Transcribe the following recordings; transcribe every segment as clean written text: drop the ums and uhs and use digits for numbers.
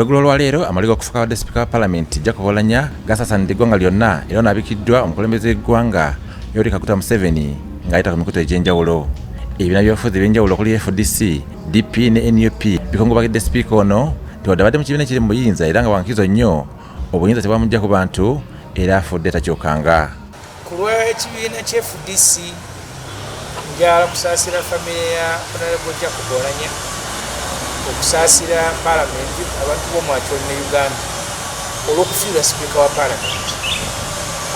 Olugula olwaleero amaligo okufuka wadde sipiika wa Paalamenti Jacob Oulanya gasasanidde eggwanga lyonna era n'abikiddwa omukulembeze w'eggwanga Yoweri Kaguta Museveni ng'ayita ku mikutu egy'enjawulo. Ebibiina by'ebyobufuzi eby'enjawulo okuli FDC, DP ne NUP bikungubagidde sipiika ono nti wadde abadde mu kibiina ekiri mu buyinza era nga bwankizo nnyo obuyinza tebwamujja ku bantu era afudde takyokanga. Ku lw'ekibiina kya FDC njala kusaasira famire ya Honorable Jacob Oulanya, okusaasira Paalamenti abantu b'omwakiro ne Uganda olw'okufiirwa sipiika wa Paalamenti.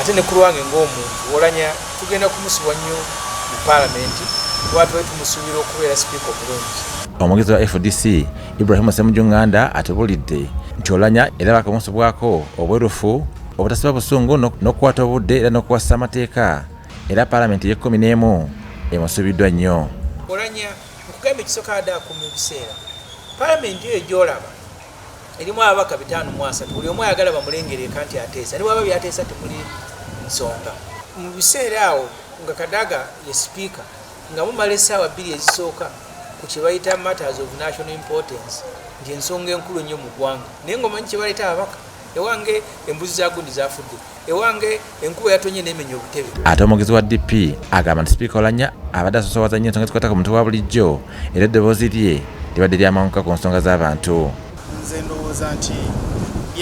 Ate ne ku lwange ng'omuntu Oulanya tugenda kumusubwa nnyo mu Paalamenti lwatu bwe tumusuubira okubeera sipiika omulungi. Omwogezi wa FDC Ibrahim Ssemujjunganda atebulidde nti Oulanya era bakamusubwako obwerufu obutasiba busungu n'okukwata obudde era n'okuwasa amateeka era Paalamenti y'e11 emusuubiddwa nnyo. Oulanya okugamba ekisooka addaako mu biseera Paalamenti eyo gy'olaba erimu ababaka 503 buli omu ayagala bamulengereka nti ateesa ne bwaba byateesa temuli nsonga. Mu biseera awo nga Kadaga ye sipiika nga mumala essaawa 2 ezisooka ku kye bayita matters of national importance nti ensonga enkulu nnyo mu ggwanga naye ng'omanyi kye baleeta ababaka ewange embuzi za gundi zafudde ewange enkuba yatonye n'emenya obutebe. Ate omwogezi wa DP agamba nti sipiika Oulanya abadde asoosowaza nnyo ensonga ezikwata ku muntu wa bulijjo era eddoboozi lye libadde ly'amawuka ku nsonga z'abantu. Nze ndowooza nti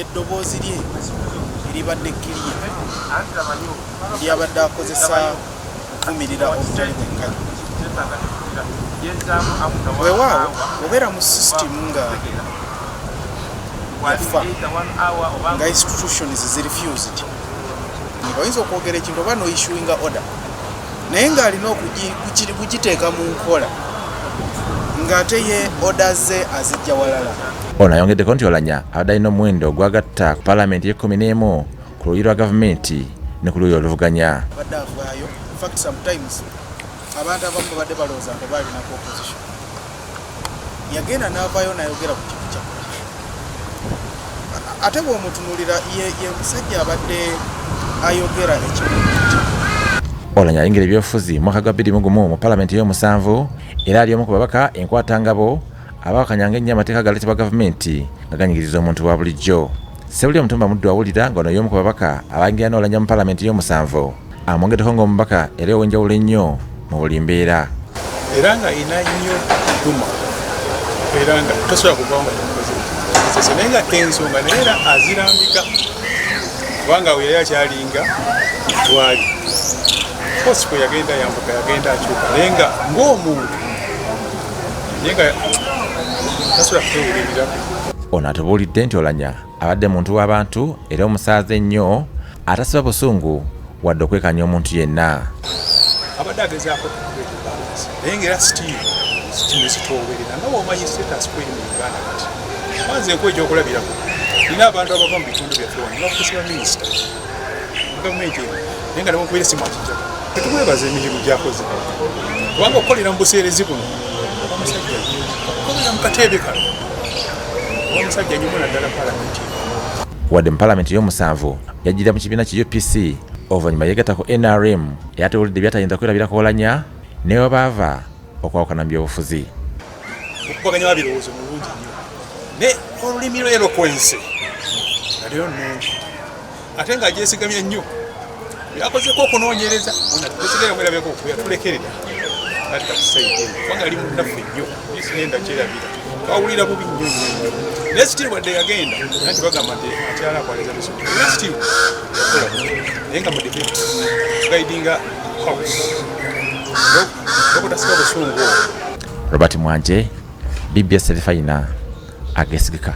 eddoboozi lye libadde kkiriya lyabadde akozesa okuvumirira obutali bwenkanya. Weewaawo obeera mu sisitimu nga yafa nga institutions zirefused oyinza okwogera ekintu oba noissuinga order naye ng'alina kugiteeka mu nkola ng'ate ye order ze azijja walala. Ono ayongeddeko nti Oulanya abadde alina omuwendo ogwagatta ku Paalamenti y'e11 ku luuyi lwa gavumenti ne ku luuyi oluvuganya. Abadde avaayo in fact sometimes abantu abamu babadde balowooza nga baalinako opposition yagenda n'avaayo n'ayogera ku kintu kya ate bw'omutunuulira ye musajja abadde ayogera ekimu. Oulanya ayingira ebyobufuzi mu mwaka gwa 2021 mu Paalamenti y'omusanvu era ali omu ku babaka enkwatangabo abawakanyanga ennyo amateeka galeetebwa gavumenti nga ganyigiriza omuntu wa bulijjo. Sebuli Omutumba Muddu awulira ng'ono y'omu ku babaka abayingira n'Oulanya mu Paalamenti y'omusanvu amwongeddeko ng'omubaka era ow'enjawulo ennyo mu buli mbeera. Era nga ina nnyo dduma era nga tosobola kuvawo nga yakoze naye nga ensonga naye era azirambika kubanga we yali akyalinga twali posi kwe yagenda yambuka yagenda akyuka naye nga ng'omuntu naye nga tasobola kutewulirako. Ono atubuulidde nti Oulanya abadde muntu w'abantu era omusaaze ennyo atasiba busungu wadde okwekanya omuntu yenna. Abadde agezaako okubalance naye ng'era sitiimu kitooberera nga bw'omanyi status quo eri mu Uganda kati manzi enkuba egyokulabirako nina abantu abava mu bitundu byaffe wano bafuusiba minisita mu gavumenti eno naye nga nemukubeera simu akijjako tetumwebaza emirimu gy'akoze kubanga okukolera mu buseerezi buno omusajja okukolera mu kateebe kano omusajja nnyumu naddala Paalamenti wadde mu Paalamenti y'omusanvu yajjira mu kibiina ki UPC oluvannyuma yeegatta ku NRM era tuwulidde byatayinza kwerabirako Oulanya ne webaava okwawukana mu byobufuzi. okubaganya babirowoozo mulungi nnyo ne olulimi lw'eloquence nalyo nnungi ate ng'agyesigamye nnyo byakozeko okunoonyereza tesigala mwerabirako okulekerera ati katusaidia kubanga ali munnaffe nnyo bisinenda kyerabira twawulira bubi nnyo nnyo naye sitiru wadde yagenda nanti bagamba nti akyala akwaliza misomo era sitiru yakola naye nga mu debate guidinga house okutasiba busungu. Robert Mwanje, BBS Telefayina, agesigika.